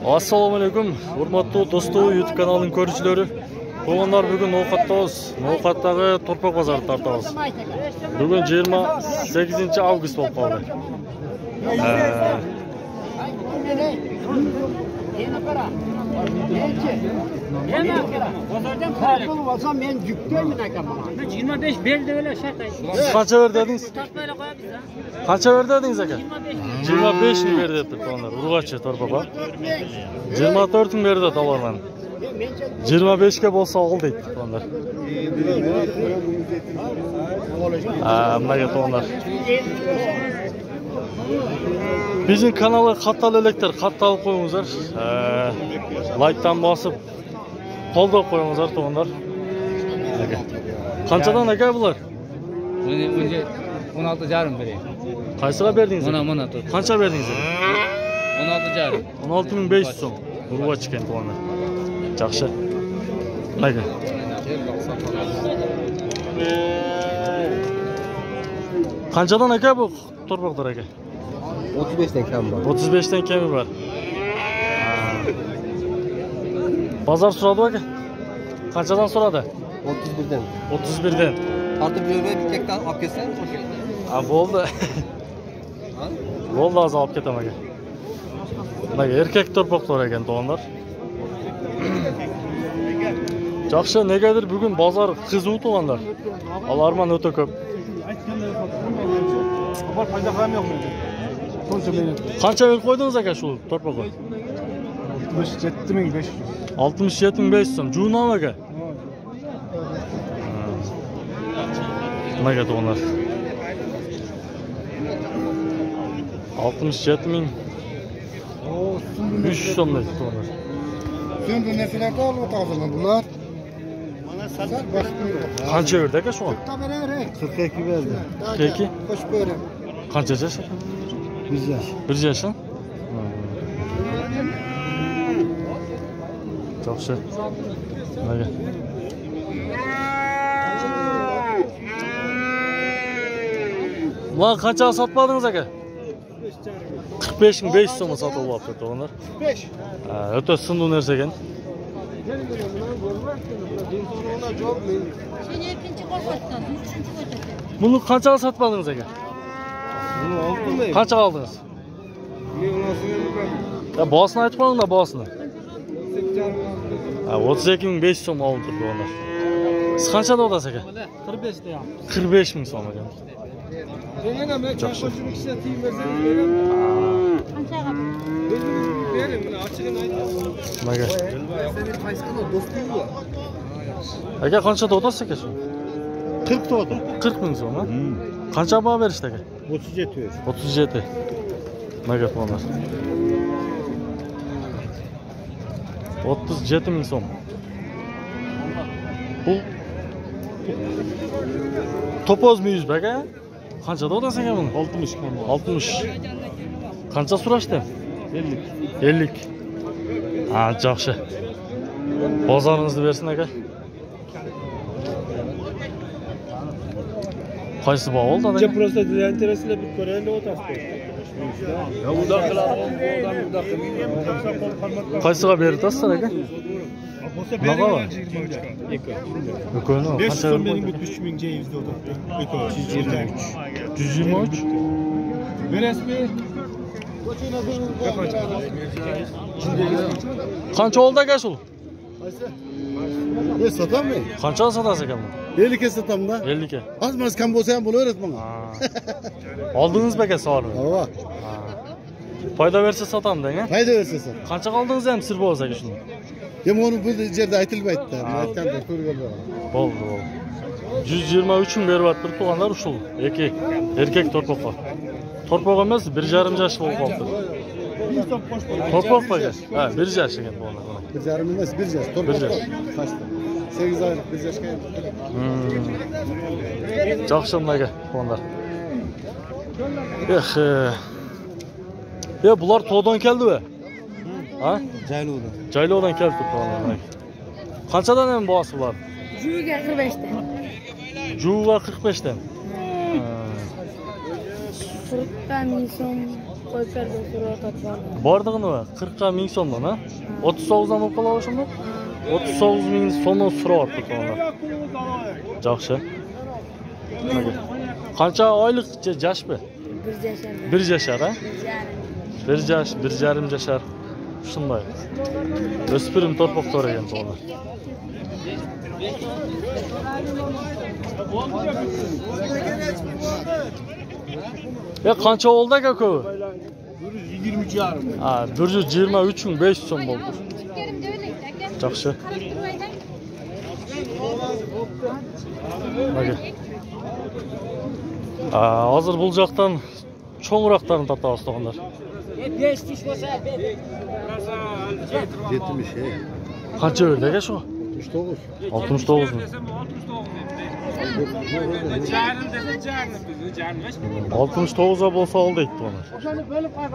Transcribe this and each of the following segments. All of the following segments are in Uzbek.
Assalamu alaikum. Hurmatlı dostlar, YouTube kanalının görüşçüleri. Toğanlar bugün No'qatdabız. No'qatdagi Torpaq bozorida tartabız. Bugün 28 avgust bo'lib qoldi. Men yukdayman aka. 25 berdi öyle shart aytdi. Qancha berdi dedingiz? Qancha berdi dedingiz aka? 25 ming berdi debdi to'g'onlar. Urg'achi Torpaqqa. 24 ming berdi to'g'onlar. 25 ga bo'lsa ol deydi to'g'onlar. Nimaga to'g'onlar? Bizim kanalı qatal elektr, qatal qo'yingizlar. Like'dan bosib, qo'lda qo'yingizlar to'g'onlar. Qanchadan aka bular? Önce 16,5 bereyim. Qaysiga berdingiz? Mana tur. Qancha berdingiz? 16,5. 16.500 so'm. Urg'och ekan to'g'onlar. Yaxshi. Mayga. Qanchadan aka bu Torpaqlar aka? 35 dan kam bor. 35 dan kami bor. Bozor so'radi aka? Qanchadan so'radi? 31 dan. 31 dan. Ortib yurmay bir kekdan olib kelsan, Bo'ldi. Bo'ldi, hozir olib ketaman aka. Mana erkak Torpaqlar ekan to'g'onlar. Yaxshi, negadir bugun bozor qiziq to'g'onlar. Alarman o'ta ko'p. Bor foyda ham yo'q. Qancha berib qo'ydingiz aka shu Torpaqqa? 67.500. 67.500 so'm. Junam aka. Nimaga to'g'onlar? 67.300 so'm dedi to'g'onlar. Sen bu narsalarni olib o'tasizmi bular? Mana sal boshqa. Qancha berdi aka shu? 42 berdi. 42? Qo'shib qo'yaman. Qancha yash aka? 100 yosh. 1 yosh. Yaxshi. Nimaga? Ulan qancha sotmadingiz aka? 45.500 so'mga sotib olibdi to'g'onlar. 45. O'ta sindu narsa ekan. Buni qanchaga sotmadingiz aka? Buni oldim. Qancha oldingiz? Ya bosini aytib qo'yinglar, bosini. 32.500 so'm olib turdi ular. Siz qanchada olasiz aka? 45 da. 45.000 so'm ekan. Yana men qo'shimcha ishga tiyib bersangiz beraman. Qanchaga? Bering, buni ochig'ini aytasiz. Nimaga? Sening qaysini do'sting-ku. Aka qanchada olasiz aka shu? 40 to'g'ri. 40.000 so'm, ha? Qancha baho berishdi aka? 37. 37. Nimaga to'g'onlar? 37.000 so'm. Bu to'poz 100 aka? Qanchada olasiz aka buni? 60 kam. 60. Qancha so'rashdi? 50. 50. Yaxshi. Bozoringizni bersin aka. Qaysi bog' oldi aka? Просто для интереса bir ko'raylik o'tasiz. Ya uda qiladi, uda qiladi. Qaysiga berasiz aka? Bo'lsa Naqa? Eko. Eko'ni 500 so'm bering 3000 ceyizde o'tadi. Eko 123. 123. Berasizmi? Qancha oldi aka shu? Ben satam mı? Qancha sotasiz aka buni? 50 ke satam da. 50 ga. Az kam bo'lsa ham bo'laveradi bana. Oldingizmi aka sovrinni? Ava. Foyda bersa sotamding, ha? Hayda versin. Qancha qoldingiz ham sir bo'lsa aka shuni? Hem onu bu yerda aytilmaydi. Aytgan doktorga Bo'ldi, bo'ldi. 123 ming beryapti to'g'onlar ushul. Erkak Torpaqqa. Torpaq emas, 1,5 yosh bo'lib qoldi. Torpaq aka. Ha, 1 yosh ekan to'g'onlar. 1,5 emas, 1 yosh. Torpaq. 1 yosh. 8 oylik 1 yoshga. Yaxshi aka to'g'onlar. Bular to'g'dan keldi-ku. Ha? Jaylovdan. Jaylovdan keldi to'g'onlar. Qanchadan ham bosi bor? Juga 45 dan. Juga 45 dan. Surutdan 1000 so'm. koyup berdim, surat atmadım. Bardığını var. 40'a 1000 so'mdan ha? 39'dan bo'lib qoladi shunda? 39.000 so'mdan so'rayapti to'g'ri. Yaxshi. Qancha oylik jashbi? 1 yashar. 1 yashar ha? 1 yash, 1,5 yashar. Shunday. O'spirim torpoq so'ragan to'g'ri. Qancha oldi aka ko'pi? 123,5. Ha, 123.500 so'm bo'ldi. Yaxshi. Mana. Hozir bu yoqdan cho'ngroqlarni topamiz to'g'rilar. 5 tish bo'lsa, 70 Qancha o'ldi aka shu? 69 mi? 69'a bo'lsa oldi aytdi ona. o'shani bo'lib qo'yib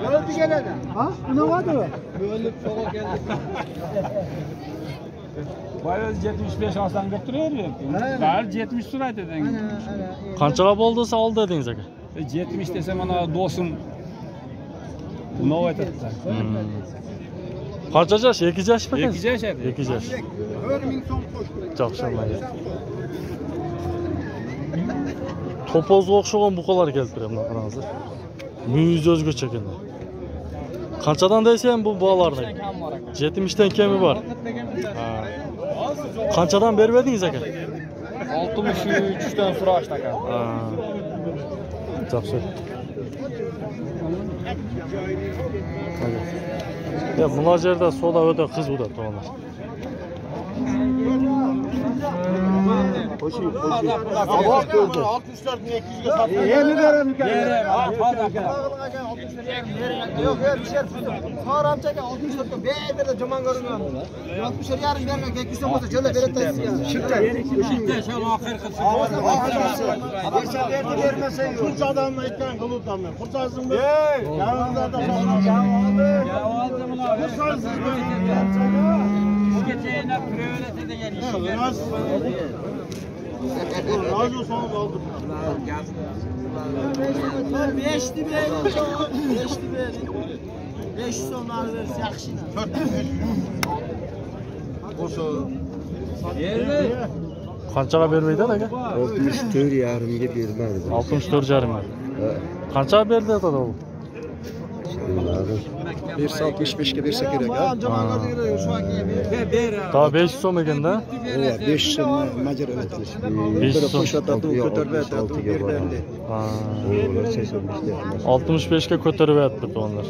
bo'lib keladi. Ha? Nima bo'ldi? Bo'lib so'g'ib keldi. Boyaz 75 olsam deb turaverib. Bari 70 so'raydi deding. Qanchaga bo'ldi desa oldi dedingiz aka. 70 desam mana do'stim buni aytadi. Qancha yash? 2 yashmi? 2 yashadi. 2 yash. 4000 so'm qo'shdi. Yaxshi mana. Topozga o'xshagan buqalar kelib turadi mana qarangizlar. Muyiz o'zgacha ekan. Qanchadan deysan bu bolalarni? 70 dan kemi bor. Qanchadan berib edingiz aka? 63 dan so'rashdi aka. Yaxshi. Ya bu yerda soda o'ta qiz bo'ladi to'g'ri. Yeni berem ekan. Yo'q, bir şey. Qaramchaga 64 ga berdi jomon ko'ringan. 60 yarim bergan, 200 bo'lsa jo'la beradi. Shirta. Shirta shol oxir qilsin. Bersa berdi, bermasa yo'q. Qurch odamni aytgan qiluvdim men. Qursasizmi? Yaningizda oldi. Sizga chaynab turaveradi degan ish. Razı olsun oldu. 5'ti verin. 5'ti verin. 5 so'mlar versa yaxshi. 4. Qanchaga bermaydi aka? 64 yarimga bermadi. 64,5 mi? Qanchaga berdi dedi u? Bersa 65 ga bersa kerak ha. Daha 500 so'm ekanda. 5 so'm major o'tilish. 500 so'm. Ko'tarib 65 ga ko'tarib yotdi to'g'rilar.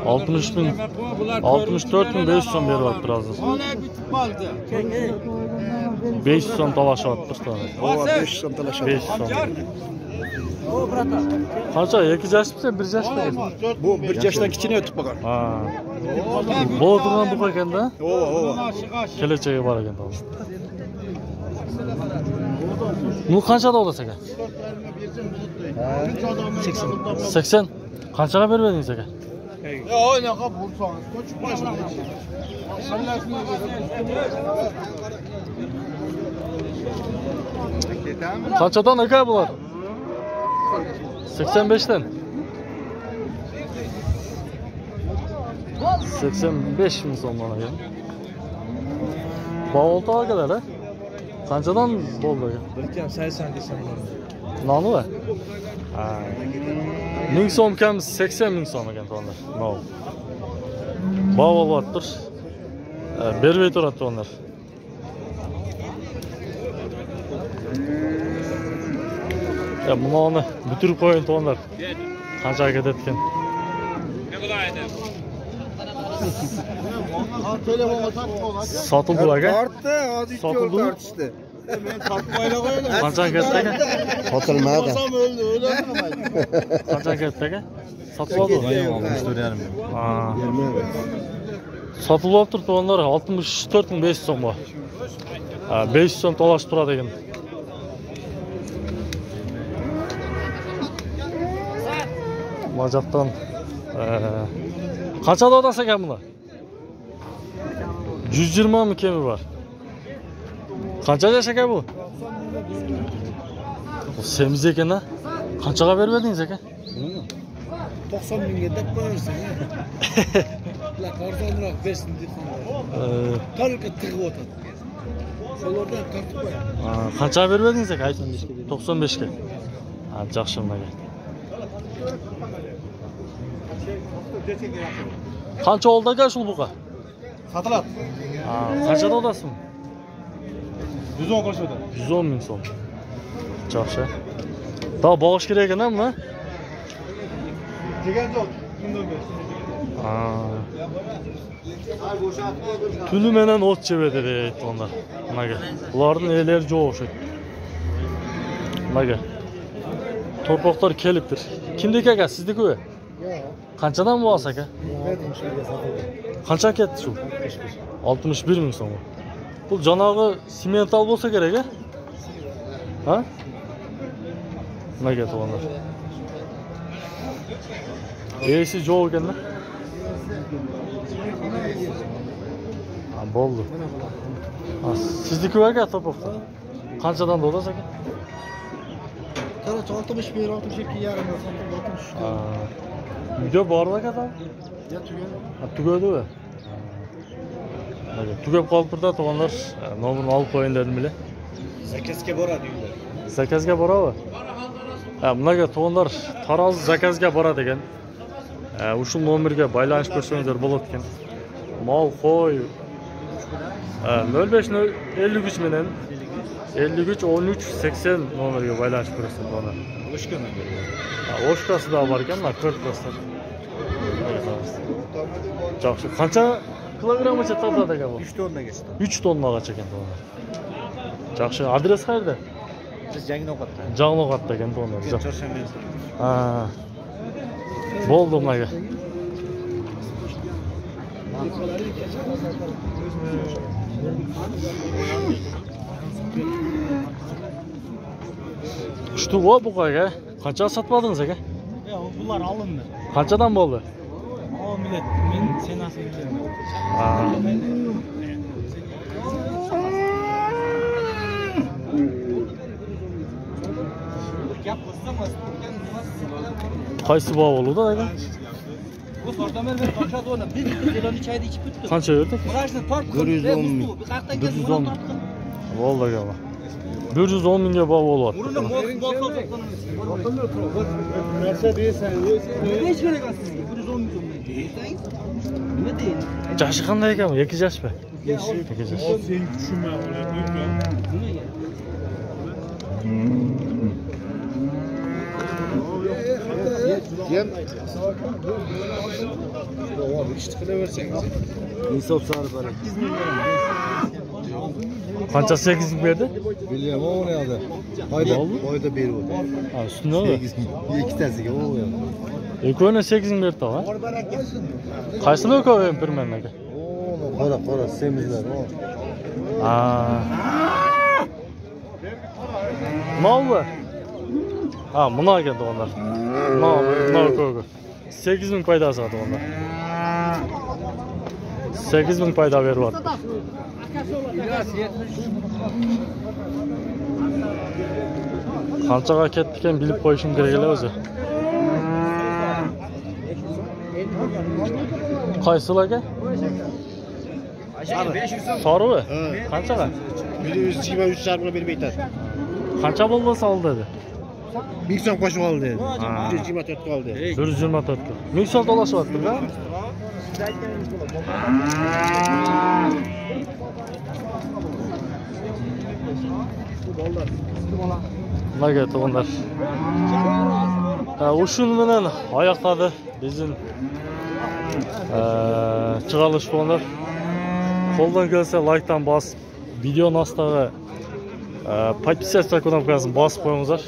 64.500 so'm beryapti hozir. 500 so'm talashyapti to'g'ri. 5 so'm talashyapti. 500 so'm. Qancha? 2 yashmi, 1 yashmi? Bu 1 yoshdan kichkina o'tib qolgan. Ha. Bo'ladigan bu ekanda. Ova. Kelajagi bor ekan to'g'ri. Bu qanchada olasiz aka? 80. Qanchaga berib edingiz aka? Ya oynaqa bulsangiz, ko'chib qo'ysangiz. Qanchadan aka bular? 85 dan. 85 ming so'mdan ekan. Bavul taqalar ha? Qanchadan bo'ldi aka? 1.80 desam. Nonu va? Ha. 1000 so'm kam 80 ming so'm ekan to'g'ri. Nol. Bavul bo'ptir. Bermay turadi to'g'ri. Ya bunu bitirib qo'ying to'g'rilar. Qanchaga ketgan? Telefonga tortib oladi. Sotildi aka? Tortdi, hozir Sotildi. tortishdi. Men tortib qo'yla qo'ydim. Qanchaga ketdi aka? Sotilmadi. Olsam o'ldi, o'ladimi? Qanchaga ketdi aka? Sotib oldi. 64,5. Ha. Sotib olibdir to'g'rilar 64.500 so'm bor. Ha, 500 so'm to'lash turadi ekan. Majaqdan qanchada odasi ekan bular? 120 mi kemi bor? Qancha yash aka bu? Bu semiz ekan-a? Qanchaga berib edingiz aka? 90 mingga deb qo'yaversin. Ular arzonroq bersin deb. Только tig'ib o'tadi. So'lardan tortib qo'yadi. Qancha berib edingiz aka? 95 ga. Ha, yaxshi nimaga. Qancha oldi aka shu buqa? Sotiladi. Ha, qanchada olasizmi? 110 qo'shadi. 110 ming so'm. Yaxshi. Daha bağış kerak ekan buni? Degan yo'q. Bundan beri. Ha. Tuni menen ot chebedi deydi onlar. Nimaga? Ularning eleri jo'q o'xshaydi. Nimaga? Torpoqlar kelibdir. Kimniki aka? Sizniki-ku? Yo'q. Qanchadan bu olsa aka? Qancha ketdi shu? 61 ming so'm. Bu janog'i semental bo'lsa kerak a? Ha? Nimaga to'g'ri? Esi jo'q ekan-da. Ha, bo'ldi. Sizniki aka torpoqda? Qanchadan bo'ladi aka? Qarachi 61, 62 yarim, 63. Ha. Uyda bormi aka da? Ya tugadi. Ha, tugadi-ku. Tugab qolibdi-da to'g'onlar. Nomerini olib qo'ying dedim bile. Zakazga boradi uylar. Zakazga boradi. Ha, bunaqa to'g'onlar taroz zakazga boradi ekan. O'sha nomerga baylanish bersangiz bo'ladi ekan. Mol qo'y. 0553 menen 53 13 80 nomerga baylanish berasiz bana. O'shkana. Ha, o'shkasi da bor ekan, mana ko'ribsizlar. Yaxshi. Qancha kilogramgacha tortadi aka bu? 3 tonnagacha. 3 tonnagacha ekan to'g'ri. Yaxshi. Adres qayerda? Biz Jangnoqatda. Jangnoqatda ekan to'g'ri. Chorshanba. Ha. Bo'ldi bunaqa. Ushtu bu buqaga qancha sotmadingiz aka? Yo'q, bular olindi. Qanchadan bo'ldi? O millat, men senasiga keldim. Ha. Gap qilsam, Qaysi bog' bo'ldi aka? bu sordamer bir to'shadi ona. Bir yiloni chayda ichib bitdi. Qancha berdik? Murashni tortib. 110 ming. Bu qaqdan 110 ming. Bo'ldi aka. 110 mingga bog' bo'lyapti. Urini bolsa Narsa deysan, hech kerak emas sizga. 110 ming so'm deysangiz. Nima deydi? Jashi qanday ekan? 2 jashmi? 2 jash. Sen tushunma uni. Yem. Oğlum işte qilaversangiz. Insof sari bor. Qancha 8 ming berdi? Bilmayman o ne yoqda. Oyda berib o'tdi. Ha, shundaymi? Ikkitasiga o yoqda. Ekoni 8 ming berdi ha? Qaysini o'qib berman aka? Qora semizlar o. Ha. Nima? Ha, buna ekan to'g'onlar. Nima o'qib. 8 ming foydasi bor to'g'onlar. 8 ming foyda beryapti. Qanchaga ketdi ekan bilib qo'yishim kerak edi o'zi. Qaysi aka? Sarıvi? Qanchaga? 123 sharpni berib aytadi. Qancha bo'ldi sol dedi? 1000 so'm qo'shib oldi. 124 qoldi. 124 ga. 1000 so'm to'lashyapti-da. Nimaga to'g'onlar? O'shuni bilan oyoqladi bizim chiqarish to'g'onlar. Qo'ldan kelsa like'dan bosib, videoning ostiga подписаться knopkasini bosib qo'yingizlar.